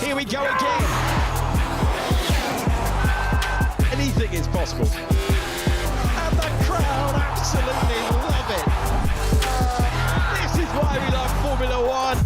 Here we go again. Anything is possible. And the crowd absolutely love it. This is why we love Formula One.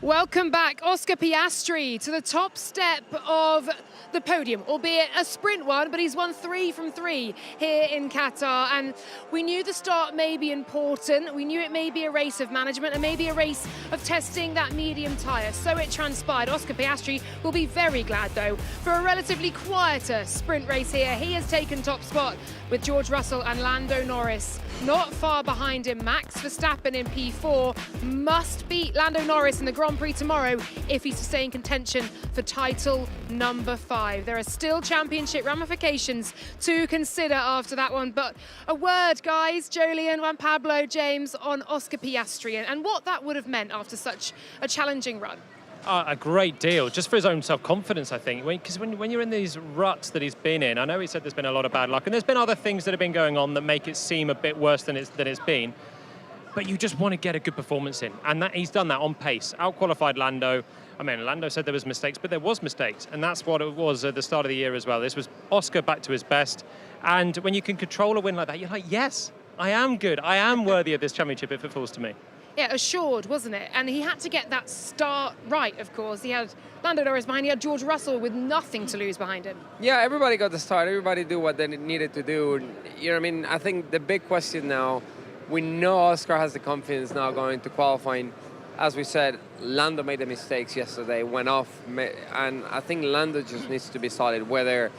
Welcome back, Oscar Piastri, to the top step of the podium, albeit a sprint one, but he's won 3 from 3 here in Qatar. And we knew the start may be important. We knew it may be a race of management and maybe a race of testing that medium tyre. So it transpired. Oscar Piastri will be very glad, though, for a relatively quieter sprint race here. He has taken top spot with George Russell and Lando Norris. Not far behind him, Max Verstappen in P4 must beat Lando Norris in the Grand Prix tomorrow if he's to stay in contention for title number 5. There are still championship ramifications to consider after that one, but a word, guys, Jolyon, Juan Pablo, James, on Oscar Piastri and what that would have meant after such a challenging run. A great deal, just for his own self-confidence, I think. Because when you're in these ruts that he's been in, I know he said there's been a lot of bad luck, and there's been other things that have been going on that make it seem a bit worse than it's been. But you just want to get a good performance in, and he's done that on pace. Out-qualified Lando. I mean, Lando said there was mistakes, but there was mistakes, and that's what it was at the start of the year as well. This was Oscar back to his best, and when you can control a win like that, you're like, yes, I am good. I am worthy of this championship if it falls to me. Yeah, assured, wasn't it? And he had to get that start right, of course. He had Lando Norris behind, he had George Russell with nothing to lose behind him. Yeah, everybody got the start. Everybody did what they needed to do. You know what I mean? I think the big question now, we know Oscar has the confidence now going to qualifying. As we said, Lando made the mistakes yesterday, went off, and I think Lando just needs to be solid, whether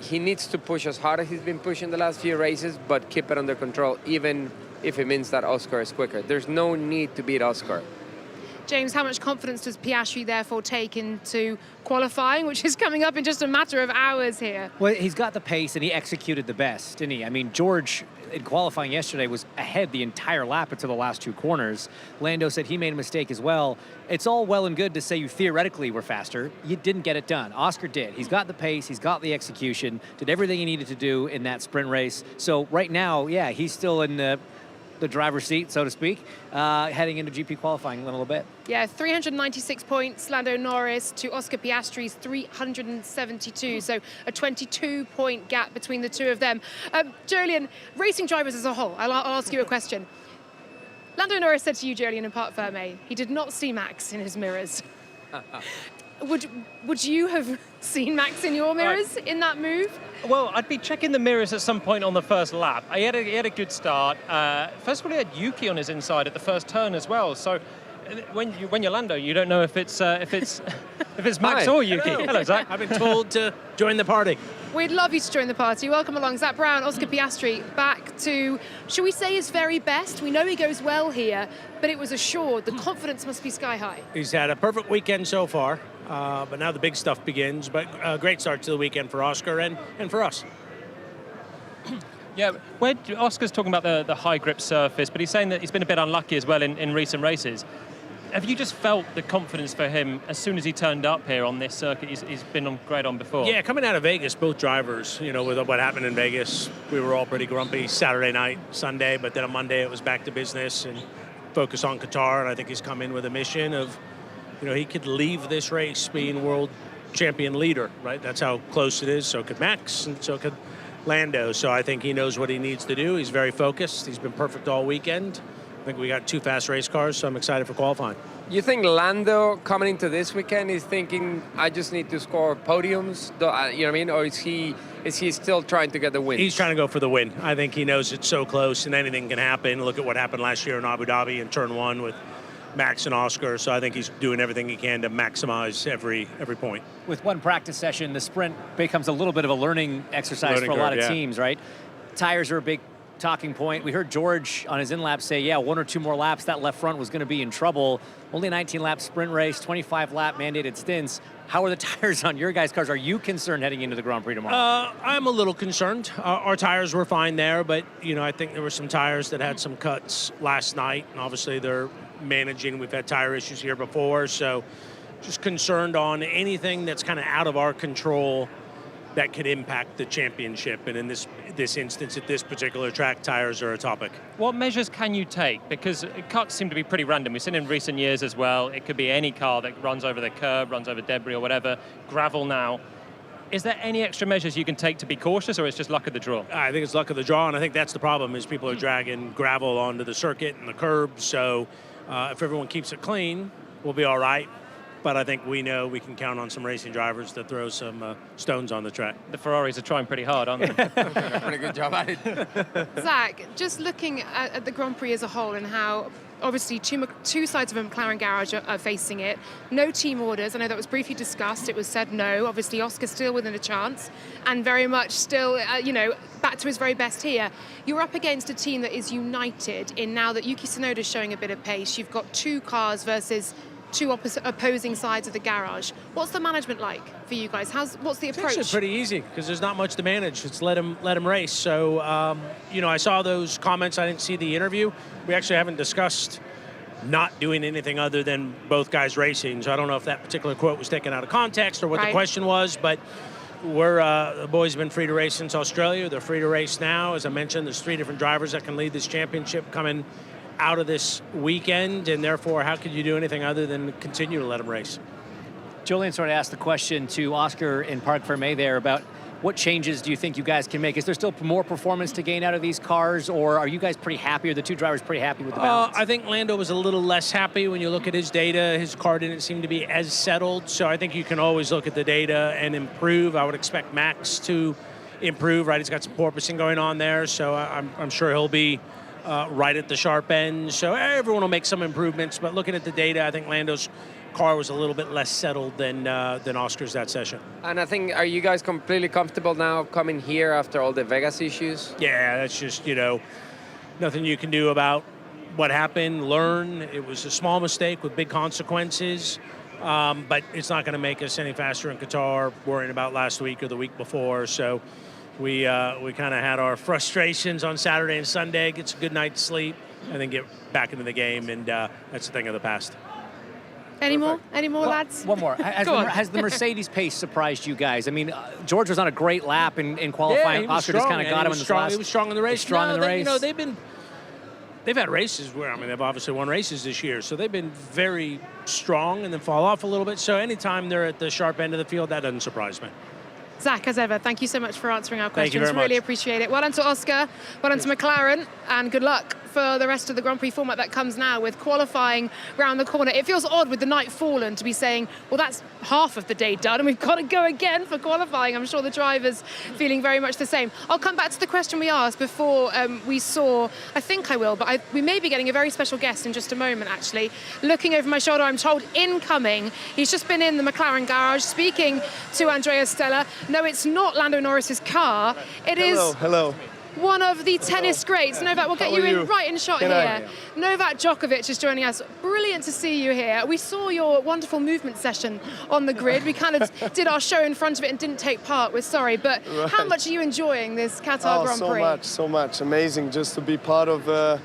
he needs to push as hard as he's been pushing the last few races, but keep it under control, even if it means that Oscar is quicker. There's no need to beat Oscar. James, how much confidence does Piastri therefore take into qualifying, which is coming up in just a matter of hours here? Well, he's got the pace and he executed the best, didn't he? I mean, George in qualifying yesterday was ahead the entire lap until the last 2 corners. Lando said he made a mistake as well. It's all well and good to say you theoretically were faster. You didn't get it done. Oscar did. He's got the pace, he's got the execution, did everything he needed to do in that sprint race. So right now, yeah, he's still in the driver's seat, so to speak, heading into GP qualifying in a little bit. Yeah, 396 points, Lando Norris, to Oscar Piastri's 372, so a 22-point gap between the two of them. Jolyon, racing drivers as a whole, I'll ask you a question. Lando Norris said to you, Jolyon, in Parc Fermé, he did not see Max in his mirrors. Would you have seen Max in your mirrors in that move? Well, I'd be checking the mirrors at some point on the first lap. He had a good start. First of all, he had Yuki on his inside at the first turn as well. So when you're Lando, you don't know if it's Max or Yuki. Hello, Zach. I've been told to join the party. We'd love you to join the party. Welcome along. Zach Brown, Oscar Piastri, back to, shall we say, his very best. We know he goes well here, but it was assured. The confidence must be sky high. He's had a perfect weekend so far, but now the big stuff begins. But a great start to the weekend for Oscar and for us. Yeah, Oscar's talking about the high grip surface, but he's saying that he's been a bit unlucky as well in recent races. Have you just felt the confidence for him as soon as he turned up here on this circuit? He's been great on before. Yeah, coming out of Vegas, both drivers, you know, with what happened in Vegas, we were all pretty grumpy Saturday night, Sunday, but then on Monday it was back to business and focus on Qatar, and I think he's come in with a mission of, you know, he could leave this race being world champion leader, right? That's how close it is. So could Max, and so could Lando. So I think he knows what he needs to do. He's very focused. He's been perfect all weekend. I think we got 2 fast race cars, so I'm excited for qualifying. You think Lando coming into this weekend is thinking, I just need to score podiums, you know what I mean? Or is he still trying to get the win? He's trying to go for the win. I think he knows it's so close and anything can happen. Look at what happened last year in Abu Dhabi in turn 1 with Max and Oscar. So I think he's doing everything he can to maximize every point. With one practice session, the sprint becomes a little bit of a learning exercise for a lot of teams, right? Tires are a big talking point. We heard George on his in-lap say, yeah, 1 or 2 more laps, that left front was going to be in trouble. Only a 19-lap sprint race, 25-lap mandated stints. How are the tires on your guys' cars? Are you concerned heading into the Grand Prix tomorrow? I'm a little concerned. Our tires were fine there, but, you know, I think there were some tires that had some cuts last night, and obviously they're managing. We've had tire issues here before, so just concerned on anything that's kind of out of our control that could impact the championship. And in this instance, at this particular track, tires are a topic. What measures can you take? Because cuts seem to be pretty random. We've seen in recent years as well, it could be any car that runs over the curb, runs over debris or whatever, gravel now. Is there any extra measures you can take to be cautious, or it's just luck of the draw? I think it's luck of the draw, and I think that's the problem, is people are dragging gravel onto the circuit and the curb. So if everyone keeps it clean, we'll be all right. But I think we know we can count on some racing drivers to throw some stones on the track. The Ferraris are trying pretty hard, aren't they? Pretty good job at it. Zach, just looking at the Grand Prix as a whole and how obviously two sides of a McLaren garage are facing it. No team orders. I know that was briefly discussed. It was said no. Obviously, Oscar's still within a chance and very much still, back to his very best here. You're up against a team that is united in now that Yuki Tsunoda's showing a bit of pace. You've got two cars versus two opposing sides of the garage. What's the management like for you guys? What's the approach? It's pretty easy because there's not much to manage. It's let him race. So, I saw those comments. I didn't see the interview. We actually haven't discussed not doing anything other than both guys racing. So I don't know if that particular quote was taken out of context or what the question was, but the boys have been free to race since Australia. They're free to race now. As I mentioned, there's 3 different drivers that can lead this championship coming out of this weekend, and therefore, how could you do anything other than continue to let them race? Julian sort of asked the question to Oscar in Parc Fermé there about what changes do you think you guys can make? Is there still more performance to gain out of these cars, or are you guys pretty happy, or the two drivers pretty happy with the balance? I think Lando was a little less happy when you look at his data. His car didn't seem to be as settled, so I think you can always look at the data and improve. I would expect Max to improve, right? He's got some porpoising going on there, so I'm sure he'll be right at the sharp end. So everyone will make some improvements, but looking at the data, I think Lando's car was a little bit less settled than Oscar's that session. And I think, are you guys completely comfortable now coming here after all the Vegas issues? Yeah, that's just, nothing you can do about what happened. Learn. It was a small mistake with big consequences, but it's not going to make us any faster in Qatar worrying about last week or the week before. So we kind of had our frustrations on Saturday and Sunday, get a good night's sleep, and then get back into the game, and that's a thing of the past. Any more, lads? One more. Has the Mercedes pace surprised you guys? I mean, George was on a great lap in qualifying. Yeah, Oscar just kind of got him in the last. He was strong in the race. Strong in the race. They've had races where, they've obviously won races this year, so they've been very strong and then fall off a little bit. So anytime they're at the sharp end of the field, that doesn't surprise me. Zach, as ever, thank you so much for answering our questions. Thank you very much. Really appreciate it. Well done to Oscar, well done to McLaren, and good luck for the rest of the Grand Prix format that comes now with qualifying round the corner. It feels odd with the night fallen to be saying, well, that's half of the day done and we've got to go again for qualifying. I'm sure the drivers feeling very much the same. I'll come back to the question we asked before we saw, I think I will, but we may be getting a very special guest in just a moment, actually. Looking over my shoulder, I'm told incoming. He's just been in the McLaren garage speaking to Andrea Stella. No, it's not Lando Norris's car. It is one of the tennis greats. Novak, we'll get you in right in shot here. Novak Djokovic is joining us. Brilliant to see you here. We saw your wonderful movement session on the grid. We kind of did our show in front of it and didn't take part. We're sorry, but how much are you enjoying this Qatar Grand Prix? So much. Amazing just to be part of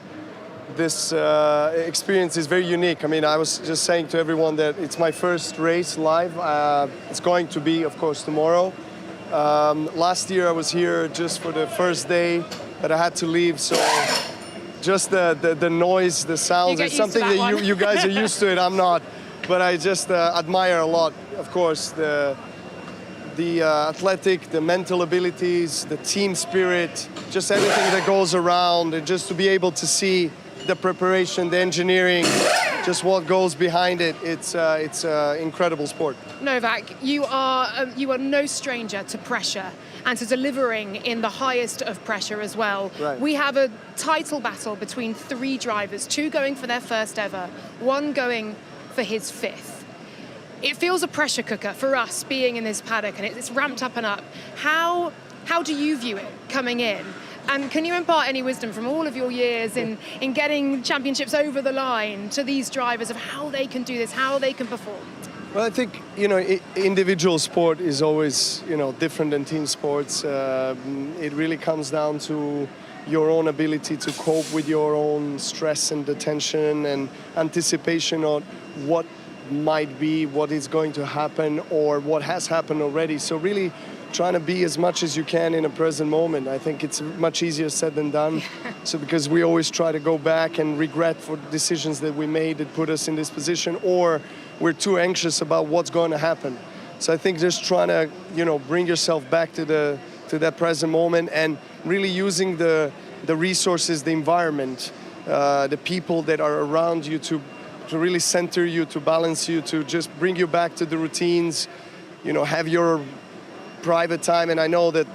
this experience. Is very unique. I mean, I was just saying to everyone that it's my first race live. It's going to be, of course, tomorrow. Last year I was here just for the first day, but I had to leave, so just the noise, the sounds, it's something that you guys are used to it, I'm not. But I just admire a lot, of course, the athletic, the mental abilities, the team spirit, just everything that goes around, and just to be able to see the preparation, the engineering, just what goes behind it. It's incredible sport. Novak, you are no stranger to pressure and to delivering in the highest of pressure as well. Right. We have a title battle between 3 drivers, 2 going for their first ever, 1 going for his 5th. It feels a pressure cooker for us being in this paddock, and it's ramped up and up. How do you view it coming in? And can you impart any wisdom from all of your years in getting championships over the line to these drivers of how they can do this, how they can perform? Well, I think, individual sport is always, different than team sports. It really comes down to your own ability to cope with your own stress and the tension and anticipation on what might be, what is going to happen, or what has happened already. So really trying to be as much as you can in a present moment. I think it's much easier said than done. So because we always try to go back and regret for decisions that we made that put us in this position, or we're too anxious about what's going to happen. So I think just trying to, bring yourself back to that present moment and really using the resources, the environment, the people that are around you to really center you, to balance you, to just bring you back to the routines, have your private time. And I know that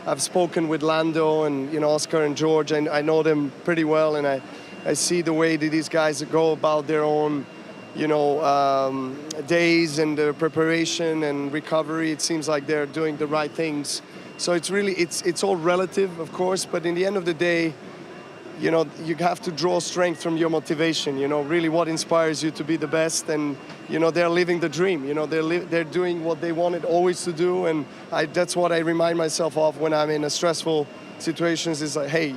I've spoken with Lando and Oscar and George, and I know them pretty well, and I see the way that these guys go about their own days and their preparation and recovery. It seems like they're doing the right things. So it's all relative, of course, but in the end of the day, you have to draw strength from your motivation, really what inspires you to be the best. And, they're living the dream, they're doing what they wanted always to do. And that's what I remind myself of when I'm in a stressful situations is like, hey,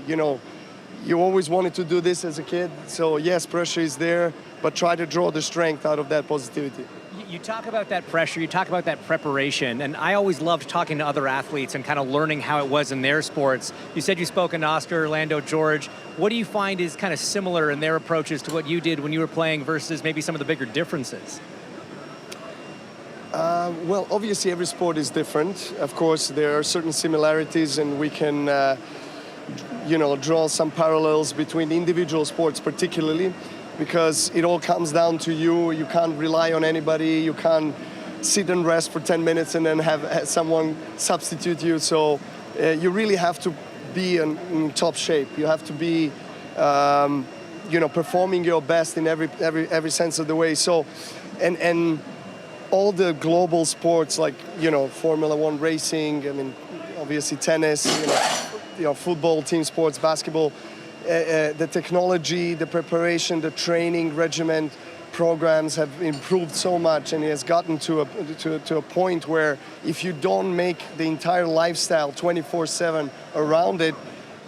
you always wanted to do this as a kid. So yes, pressure is there, but try to draw the strength out of that positivity. You talk about that pressure, you talk about that preparation, and I always loved talking to other athletes and kind of learning how it was in their sports. You said you've spoken to Oscar, Orlando, George. What do you find is kind of similar in their approaches to what you did when you were playing versus maybe some of the bigger differences? Well, obviously every sport is different. Of course, there are certain similarities, and we can, draw some parallels between individual sports particularly, because it all comes down to you. You can't rely on anybody. You can't sit and rest for 10 minutes and then have someone substitute you. So you really have to be in top shape. You have to be, performing your best in every sense of the way. So, and all the global sports like, Formula One racing, obviously tennis, football, team sports, basketball, the technology, the preparation, the training regimen programs have improved so much, and it has gotten to a point where if you don't make the entire lifestyle 24/7 around it,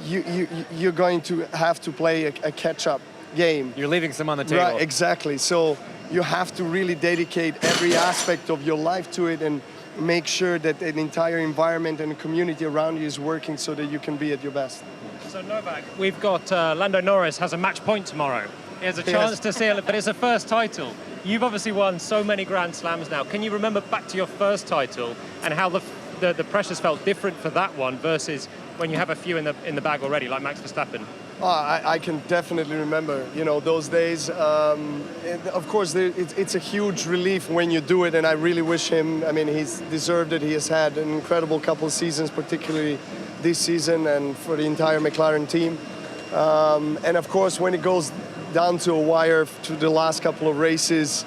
you're going to have to play a catch-up game. You're leaving some on the table. Right, exactly. So you have to really dedicate every aspect of your life to it and make sure that the entire environment and the community around you is working so that you can be at your best. So Novak, we've got Lando Norris has a match point tomorrow. He has a chance to seal it, but it's a first title. You've obviously won so many Grand Slams now. Can you remember back to your first title and how the pressures felt different for that one versus when you have a few in the bag already, like Max Verstappen? I can definitely remember, those days. Of course, it's a huge relief when you do it, and I really wish him. He's deserved it. He has had an incredible couple of seasons, particularly this season, and for the entire McLaren team. And of course, when it goes down to a wire to the last couple of races,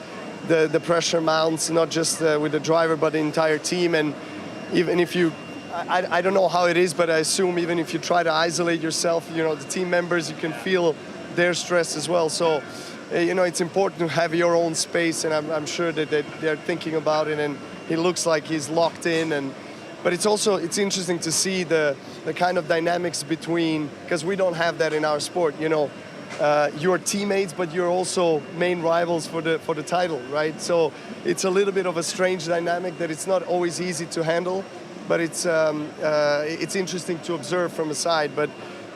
the pressure mounts, not just with the driver, but the entire team. And even if I don't know how it is, but I assume even if you try to isolate yourself, the team members, you can feel their stress as well. So, it's important to have your own space, and I'm sure that they're thinking about it, and he looks like he's locked in. But it's interesting to see the kind of dynamics between, because we don't have that in our sport, you're teammates, but you're also main rivals for the title, right? So it's a little bit of a strange dynamic that it's not always easy to handle. But it's interesting to observe from the side. But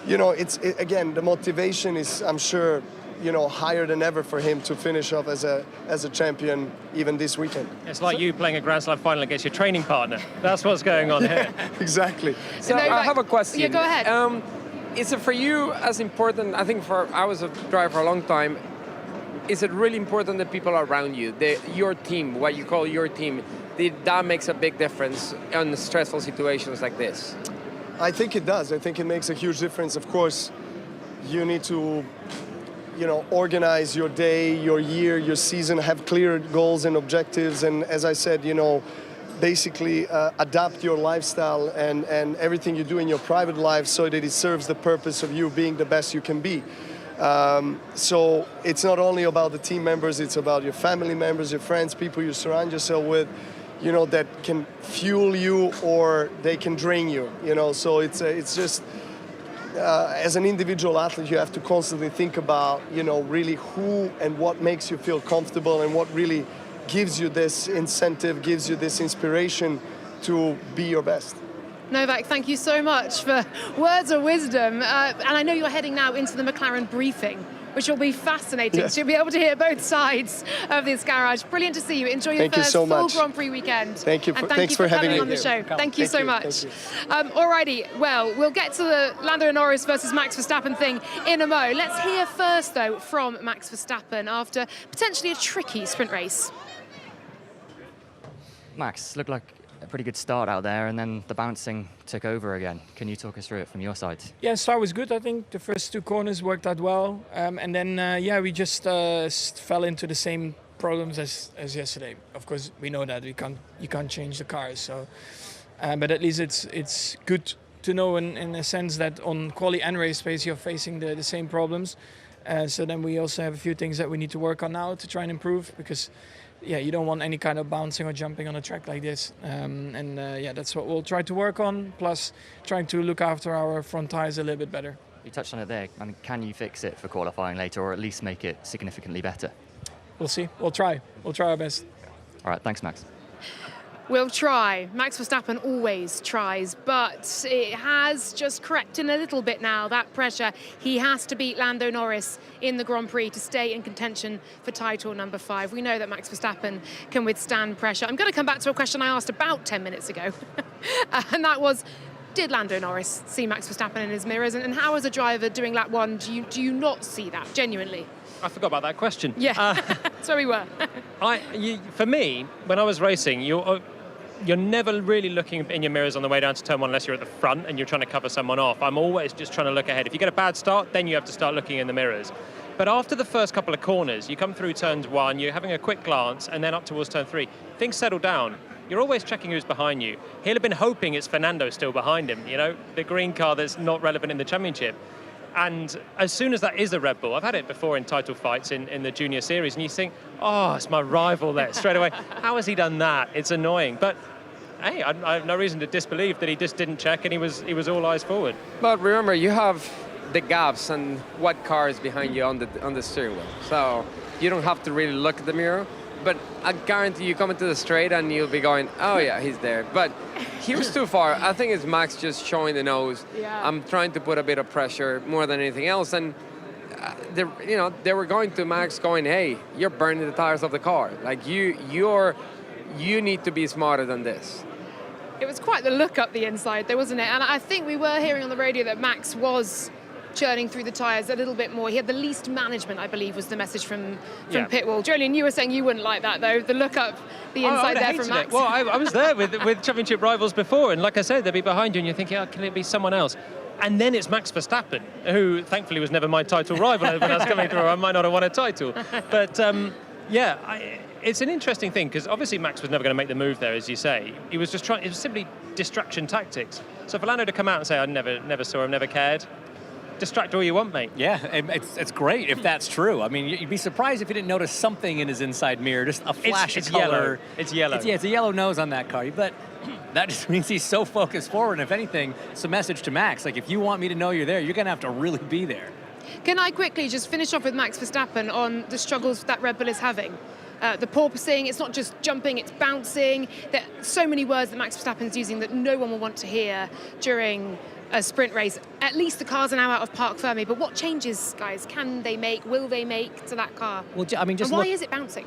again, the motivation is, I'm sure, higher than ever for him to finish off as a champion even this weekend. It's like you playing a Grand Slam final against your training partner. That's what's going on here. Exactly. So I have a question. Yeah, go ahead. Is it for you as important? I think I was a driver for a long time. Is it really important that people around you, your team, what you call your team, that makes a big difference in stressful situations like this? I think it does. I think it makes a huge difference. Of course, you need to, organize your day, your year, your season, have clear goals and objectives. And as I said, basically adapt your lifestyle and everything you do in your private life so that it serves the purpose of you being the best you can be. So it's not only about the team members, it's about your family members, your friends, people you surround yourself with, that can fuel you or they can drain you, So it's just, as an individual athlete, you have to constantly think about, really who and what makes you feel comfortable and what really gives you this incentive, gives you this inspiration to be your best. Novak, thank you so much for words of wisdom. And I know you're heading now into the McLaren briefing, which will be fascinating. Yes. So you'll be able to hear both sides of this garage. Brilliant to see you. Enjoy your Thank you first so full much. Grand Prix weekend. Thank you. And Thanks for having coming me on the here. show. Thank you so much. Thank you. Alrighty, well, we'll get to the Lando Norris versus Max Verstappen thing in a mo. Let's hear first, though, from Max Verstappen after potentially a tricky sprint race. Max, looked like a pretty good start out there, and then the bouncing took over again. Can you talk us through it from your side? Yeah, start was good. I think the first 2 corners worked out well, and then we just fell into the same problems as yesterday. Of course, we know that you can't change the cars. So, but at least it's good to know in a sense that on quali and race pace you're facing the same problems. So then we also have a few things that we need to work on now to try and improve, because you don't want any kind of bouncing or jumping on a track like this. That's what we'll try to work on, plus trying to look after our front tires a little bit better. You touched on it there. I mean, can you fix it for qualifying later, or at least make it significantly better? We'll see. We'll try our best. All right, thanks, Max. We'll try. Max Verstappen always tries, but it has just crept in a little bit now, that pressure. He has to beat Lando Norris in the Grand Prix to stay in contention for title number 5. We know that Max Verstappen can withstand pressure. I'm going to come back to a question I asked about 10 minutes ago, and that was, did Lando Norris see Max Verstappen in his mirrors? And how, as a driver doing lap 1, do you not see that, genuinely? I forgot about that question. Yeah, that's where we were. For me, when I was racing, you're never really looking in your mirrors on the way down to turn 1 unless you're at the front and you're trying to cover someone off. I'm always just trying to look ahead. If you get a bad start, then you have to start looking in the mirrors. But after the first couple of corners, you come through turns 1, you're having a quick glance, and then up towards turn 3, things settle down. You're always checking who's behind you. He'll have been hoping it's Fernando still behind him, the green car that's not relevant in the championship. And as soon as that is a Red Bull, I've had it before in title fights in the junior series, and you think, oh, it's my rival there straight away. How has he done that? It's annoying. But hey, I have no reason to disbelieve that he just didn't check and he was all eyes forward. But remember, you have the gaps and what car is behind you on the steering wheel. So you don't have to really look at the mirror. But I guarantee you come into the straight and you'll be going, oh yeah, he's there. But he was too far. I think it's Max just showing the nose. Yeah. I'm trying to put a bit of pressure more than anything else. And they were going to Max going, hey, you're burning the tires of the car. Like you need to be smarter than this. It was quite the look up the inside, though, wasn't it? And I think we were hearing on the radio that Max was churning through the tyres a little bit more. He had the least management, I believe, was the message from pit wall. Julian, you were saying you wouldn't like that, though, the look up the inside there from Max. Well, I was there with championship rivals before, and like I said, they'd be behind you and you're thinking, oh, can it be someone else? And then it's Max Verstappen, who thankfully was never my title rival when I was coming through. I might not have won a title. But it's an interesting thing, because obviously Max was never going to make the move there, as you say. He was just trying, it was simply distraction tactics. So for Lando to come out and say, I never saw him, never cared, distract all you want, mate. Yeah, it's great if that's true. I mean, you'd be surprised if you didn't notice something in his inside mirror, just a flash of color. It's yellow. It's a yellow nose on that car. But that just means he's so focused forward. And if anything, it's a message to Max. Like, if you want me to know you're there, you're going to have to really be there. Can I quickly just finish off with Max Verstappen on the struggles that Red Bull is having? The porpoising, it's not just jumping, it's bouncing. There are so many words that Max Verstappen's using that no one will want to hear during a sprint race. At least the cars are now out of Parc Fermé, but what changes, guys, will they make to that car? Well, I mean, just and why is it bouncing?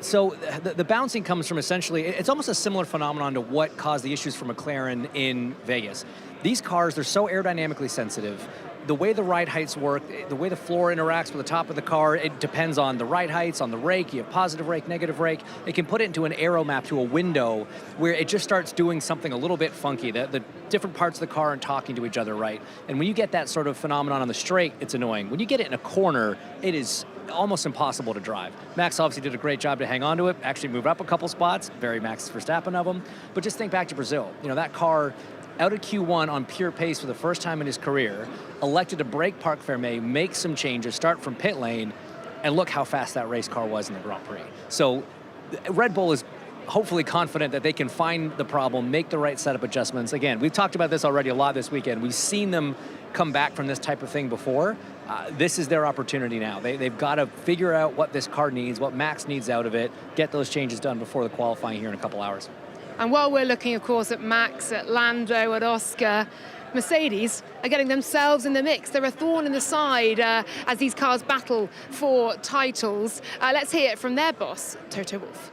So the bouncing comes from essentially, it's almost a similar phenomenon to what caused the issues for McLaren in Vegas. These cars, they're so aerodynamically sensitive. The way the ride heights work, the way the floor interacts with the top of the car, it depends on the ride heights, on the rake. You have positive rake, negative rake. It can put it into an aero map to a window where it just starts doing something a little bit funky. The different parts of the car aren't talking to each other right. And when you get that sort of phenomenon on the straight, it's annoying. When you get it in a corner, it is almost impossible to drive. Max obviously did a great job to hang on to it, actually move up a couple spots, very Max Verstappen of him. But just think back to Brazil. That car, out of Q1 on pure pace for the first time in his career, elected to break Parc Fermé, make some changes, start from pit lane, and look how fast that race car was in the Grand Prix. So Red Bull is hopefully confident that they can find the problem, make the right setup adjustments. Again, we've talked about this already a lot this weekend. We've seen them come back from this type of thing before. This is their opportunity now. They've got to figure out what this car needs, what Max needs out of it, get those changes done before the qualifying here in a couple hours. And while we're looking, of course, at Max, at Lando, at Oscar, Mercedes are getting themselves in the mix. They're a thorn in the side as these cars battle for titles. Let's hear it from their boss, Toto Wolff.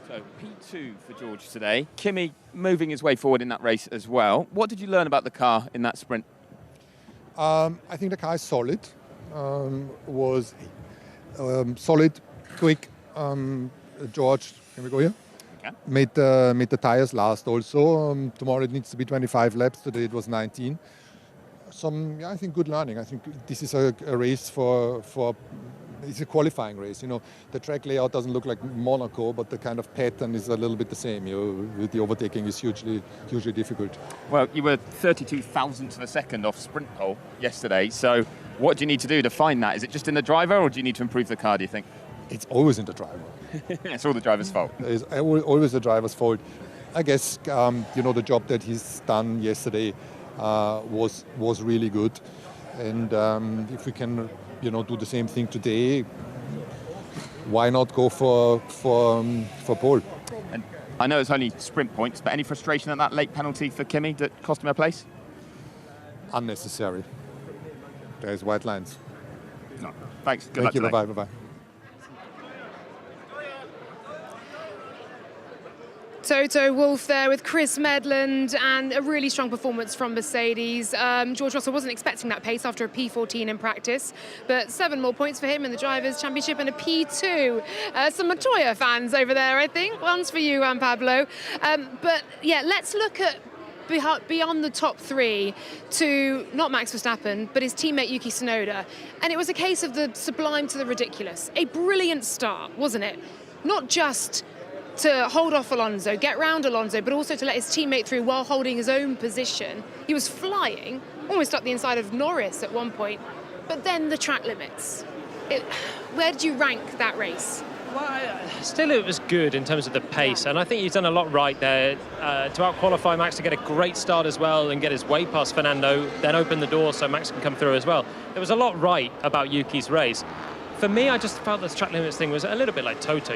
So P2 for George today. Kimi moving his way forward in that race as well. What did you learn about the car in that sprint? I think the car is solid. Was solid, quick. George, can we go here? Made the tires last also. Tomorrow it needs to be 25 laps. Today it was 19. I think good learning. I think this is a race for it's a qualifying race. You know, the track layout doesn't look like Monaco, but the kind of pattern is a little bit the same. The overtaking is hugely difficult. Well, you were 32 thousandths of a second off sprint pole yesterday. So what do you need to do to find that? Is it just in the driver, or do you need to improve the car, do you think? It's always in the driver. It's all the driver's fault. It's always the driver's fault. I guess the job that he's done yesterday was really good, and if we can do the same thing today, why not go for pole? And I know it's only sprint points, but any frustration at that late penalty for Kimi that cost him a place? Unnecessary. There's white lines. No. Thanks. Good Thank luck you. today. Bye. Toto Wolff there with Chris Medland, and a really strong performance from Mercedes. George Russell wasn't expecting that pace after a P14 in practice, but 7 more points for him in the Drivers' Championship and a P2. Some Montoya fans over there, I think. One's for you, Pablo. But yeah, let's look at beyond the top 3 to not Max Verstappen, but his teammate Yuki Tsunoda. And it was a case of the sublime to the ridiculous. A brilliant start, wasn't it? Not just to hold off Alonso, get round Alonso, but also to let his teammate through while holding his own position. He was flying, almost up the inside of Norris at one point, but then the track limits. Where did you rank that race? Well, still it was good in terms of the pace, and I think he's done a lot right there to out-qualify Max, to get a great start as well and get his way past Fernando, then open the door so Max can come through as well. There was a lot right about Yuki's race. For me, I just felt this track limits thing was a little bit like Toto,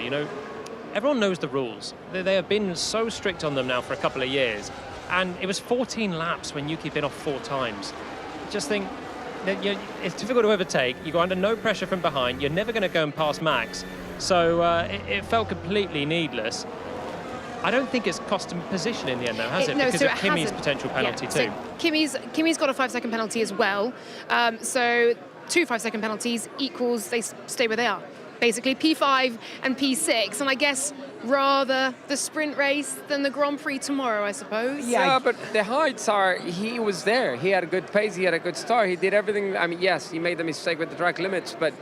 Everyone knows the rules. They have been so strict on them now for a couple of years. And it was 14 laps when Yuki'd been off 4 times. Just think, that it's difficult to overtake. You go under no pressure from behind. You're never going to go and pass Max. So it felt completely needless. I don't think it's cost him position in the end, though, has it? Because of Kimi's potential penalty too. So Kimi's got a 5-second penalty as well. So 2 5-second penalties equals they stay where they are. Basically P5 and P6, and I guess rather the sprint race than the Grand Prix tomorrow, I suppose. Yeah, but the heights are, he was there. He had a good pace, he had a good start, he did everything. I mean, yes, he made the mistake with the track limits, but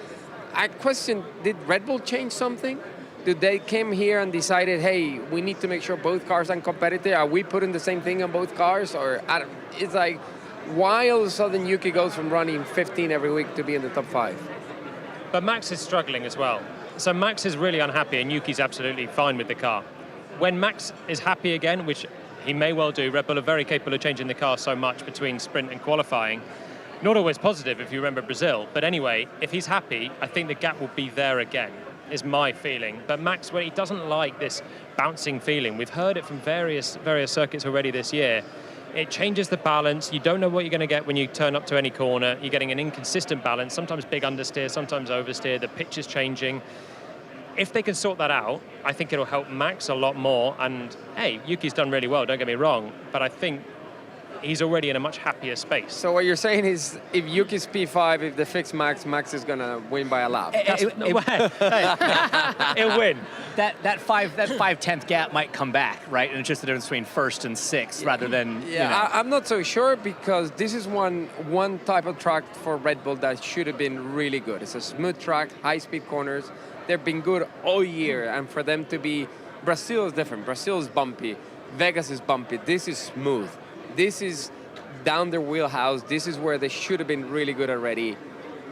I question, did Red Bull change something? Did they came here and decided, hey, we need to make sure both cars are competitive? Are we putting the same thing on both cars? Or it's like, why all of a sudden Yuki goes from running 15 every week to be in the top 5? But Max is struggling as well. So Max is really unhappy and Yuki's absolutely fine with the car. When Max is happy again, which he may well do, Red Bull are very capable of changing the car so much between sprint and qualifying. Not always positive if you remember Brazil. But anyway, if he's happy, I think the gap will be there again, is my feeling. But Max, when he doesn't like this bouncing feeling, we've heard it from various circuits already this year. It changes the balance. You don't know what you're going to get when you turn up to any corner. You're getting an inconsistent balance, sometimes big understeer, sometimes oversteer. The pitch is changing. If they can sort that out, I think it'll help Max a lot more. And, hey, Yuki's done really well, don't get me wrong. But I think he's already in a much happier space. So what you're saying is, if Yuki's P5, if they fix Max, Max is going to win by a lap. He'll win. That 5/10th gap might come back, right? And it's just the difference between first and sixth rather than, I'm not so sure, because this is one type of track for Red Bull that should have been really good. It's a smooth track, high-speed corners. They've been good all year, and for them to be... Brazil is different. Brazil is bumpy. Vegas is bumpy. This is smooth. This is down their wheelhouse. This is where they should have been really good already.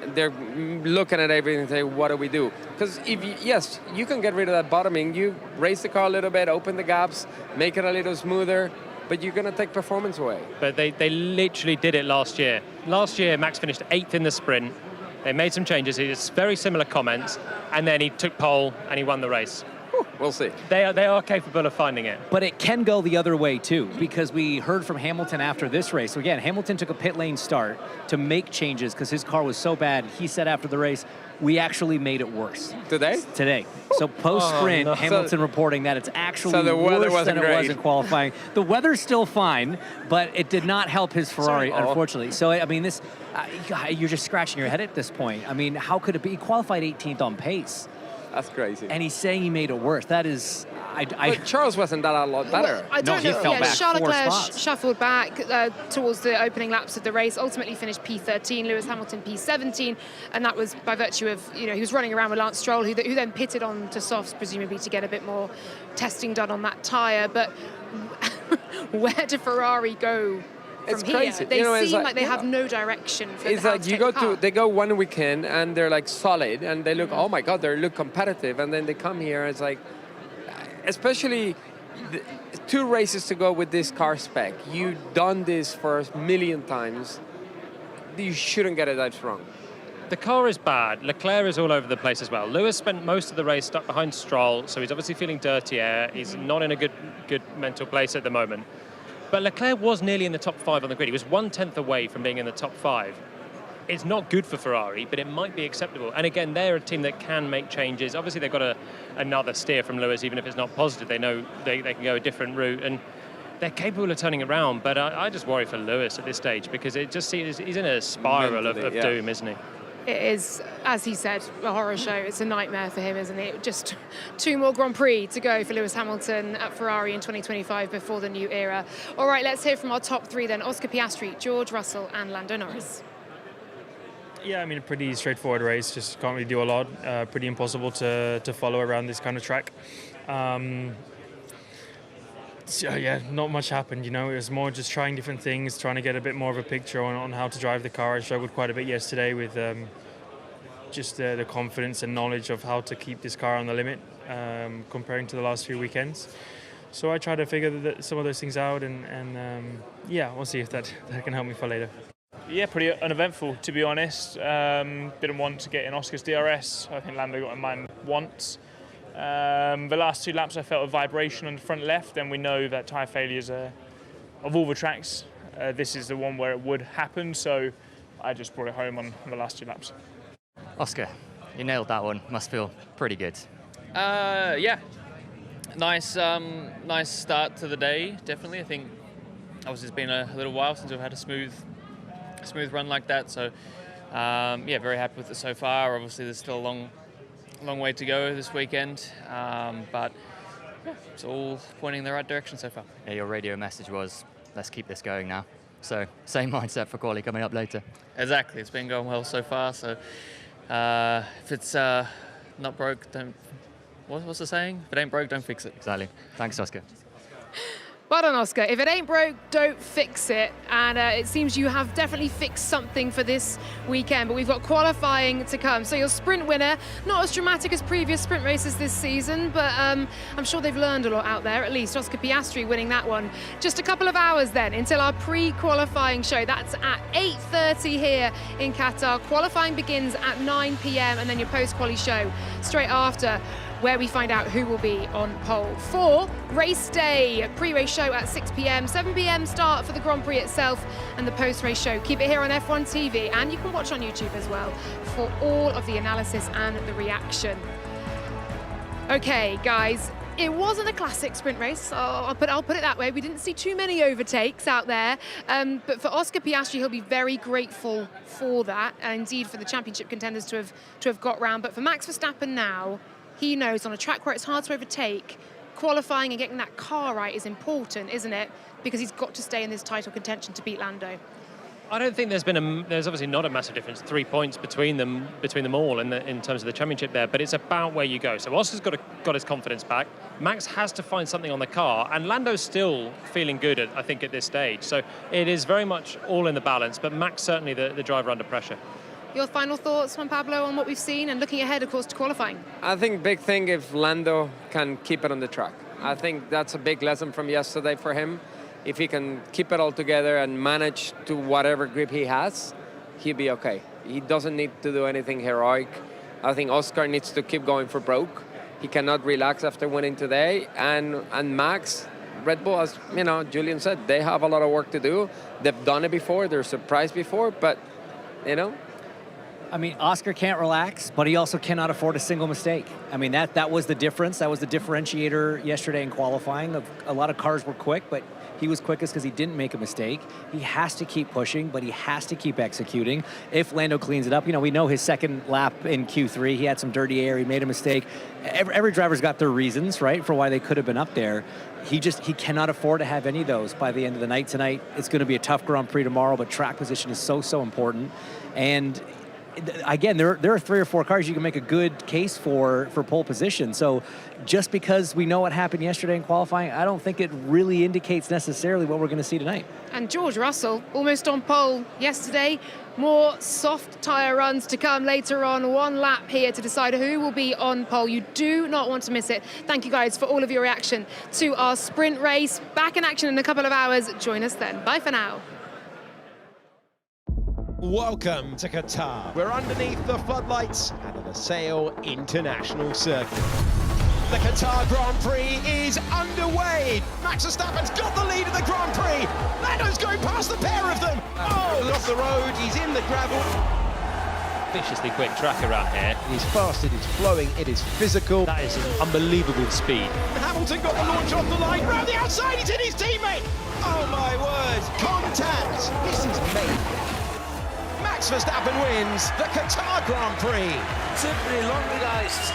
They're looking at everything and say, what do we do? Because yes, you can get rid of that bottoming. You raise the car a little bit, open the gaps, make it a little smoother, but you're going to take performance away. But they literally did it last year. Last year, Max finished 8th in the sprint. They made some changes. He had very similar comments, and then he took pole and he won the race. We'll see. They are capable of finding it. But it can go the other way too, because we heard from Hamilton after this race. So again, Hamilton took a pit lane start to make changes because his car was so bad. He said after the race, we actually made it worse. Today. So post-sprint, no. Hamilton reporting that it's actually the weather worse than wasn't it was great. in qualifying. The weather's still fine, but it did not help his Ferrari, unfortunately. So, I mean, this you're just scratching your head at this point. I mean, how could it be? He qualified 18th on pace. That's crazy. And he's saying he made it worse. That is... But Charles wasn't that a lot better. I don't know. fell back Charles 4 Leclerc spots. shuffled back towards the opening laps of the race. Ultimately finished P13. Lewis Hamilton P17, and that was by virtue of he was running around with Lance Stroll, who then pitted on to softs, presumably to get a bit more testing done on that tyre. But where do Ferrari go? From It's here? crazy. They it's seem like they have no direction. For It's how like to you take go the car. they go one weekend and they're like solid and they look, oh my God, they look competitive, and then they come here and it's like, especially 2 races to go with this car spec. You've done this for a million times. You shouldn't get it that wrong. The car is bad. Leclerc is all over the place as well. Lewis spent most of the race stuck behind Stroll, so he's obviously feeling dirty air. He's not in a good mental place at the moment. But Leclerc was nearly in the top 5 on the grid. He was 1/10 away from being in the top 5. It's not good for Ferrari, but it might be acceptable. And again, they're a team that can make changes. Obviously, they've got another steer from Lewis, even if it's not positive. They know they can go a different route, and they're capable of turning around. But I just worry for Lewis at this stage because it just seems he's in a spiral of doom, isn't he? It is, as he said, a horror show. It's a nightmare for him, isn't it? Just 2 more Grand Prix to go for Lewis Hamilton at Ferrari in 2025 before the new era. All right, let's hear from our top 3 then. Oscar Piastri, George Russell and Lando Norris. Yeah, I mean, a pretty straightforward race. Just can't really do a lot. Pretty impossible to follow around this kind of track. So yeah, not much happened, It was more just trying different things, trying to get a bit more of a picture on how to drive the car. I struggled quite a bit yesterday with just the confidence and knowledge of how to keep this car on the limit, comparing to the last few weekends. So I tried to figure some of those things out, and we'll see if that can help me for later. Yeah, pretty uneventful, to be honest. Didn't want to get in Oscar's DRS. I think Lando got in mine once. The last 2 laps I felt a vibration on the front left, and we know that tyre failures of all the tracks. This is the one where it would happen, so I just brought it home on the last 2 laps. Oscar, you nailed that one. Must feel pretty good. Yeah, nice start to the day. Definitely, I think obviously it's been a little while since we've had a smooth run like that. So very happy with it so far. Obviously, there's still a long way to go this weekend, but yeah, it's all pointing in the right direction so far. Yeah, your radio message was, let's keep this going now. So same mindset for quali coming up later. Exactly, it's been going well so far. So if it's not broke, don't. What's the saying? If it ain't broke, don't fix it. Exactly. Thanks, Oscar. Well done, Oscar. If it ain't broke, don't fix it. And it seems you have definitely fixed something for this weekend, but we've got qualifying to come. So your sprint winner, not as dramatic as previous sprint races this season, but I'm sure they've learned a lot out there, at least. Oscar Piastri winning that one. Just a couple of hours then until our pre-qualifying show. That's at 8:30 here in Qatar. Qualifying begins at 9 p.m. and then your post-quali show straight after, where we find out who will be on pole. For race day, pre-race show at 6 p.m, 7 p.m. start for the Grand Prix itself and the post-race show. Keep it here on F1 TV, and you can watch on YouTube as well for all of the analysis and the reaction. Okay, guys, it wasn't a classic sprint race, I'll put it that way. We didn't see too many overtakes out there, but for Oscar Piastri, he'll be very grateful for that, and indeed for the championship contenders to have got round. But for Max Verstappen now, he knows on a track where it's hard to overtake, qualifying and getting that car right is important, isn't it? Because he's got to stay in this title contention to beat Lando. I don't think there's obviously not a massive difference, 3 points between them all in terms of the championship there, but it's about where you go. So Oscar's got his confidence back. Max has to find something on the car, and Lando's still feeling good, I think, at this stage. So it is very much all in the balance, but Max certainly the driver under pressure. Your final thoughts, Juan Pablo, on what we've seen and looking ahead, of course, to qualifying? I think big thing if Lando can keep it on the track. I think that's a big lesson from yesterday for him. If he can keep it all together and manage to whatever grip he has, he'll be okay. He doesn't need to do anything heroic. I think Oscar needs to keep going for broke. He cannot relax after winning today. And Max, Red Bull, as you know, Julian said, they have a lot of work to do. They've done it before. They're surprised before, but you know. I mean, Oscar can't relax, but he also cannot afford a single mistake. I mean, that was the difference. That was the differentiator yesterday in qualifying. A lot of cars were quick, but he was quickest because he didn't make a mistake. He has to keep pushing, but he has to keep executing. If Lando cleans it up, you know, we know his second lap in Q3, he had some dirty air, he made a mistake. Every driver's got their reasons, right, for why they could have been up there. He cannot afford to have any of those by the end of the night tonight. It's going to be a tough Grand Prix tomorrow, but track position is so important. And again, there are 3 or 4 cars you can make a good case for pole position. So just because we know what happened yesterday in qualifying, I don't think it really indicates necessarily what we're going to see tonight. And George Russell, almost on pole yesterday. More soft tyre runs to come later on. 1 lap here to decide who will be on pole. You do not want to miss it. Thank you guys for all of your reaction to our sprint race. Back in action in a couple of hours. Join us then. Bye for now. Welcome to Qatar. We're underneath the floodlights and the Sail International Circuit. The Qatar Grand Prix is underway. Max Verstappen's got the lead of the Grand Prix. Lando's going past the pair of them. Oh, off the road, he's in the gravel. Viciously quick track around here. It is fast, it is flowing, it is physical. That is an unbelievable speed. Hamilton got the launch off the line. Round the outside, he's hit his teammate. Oh my word, contact. This is made. Max Verstappen wins the Qatar Grand Prix. Simply long, guys.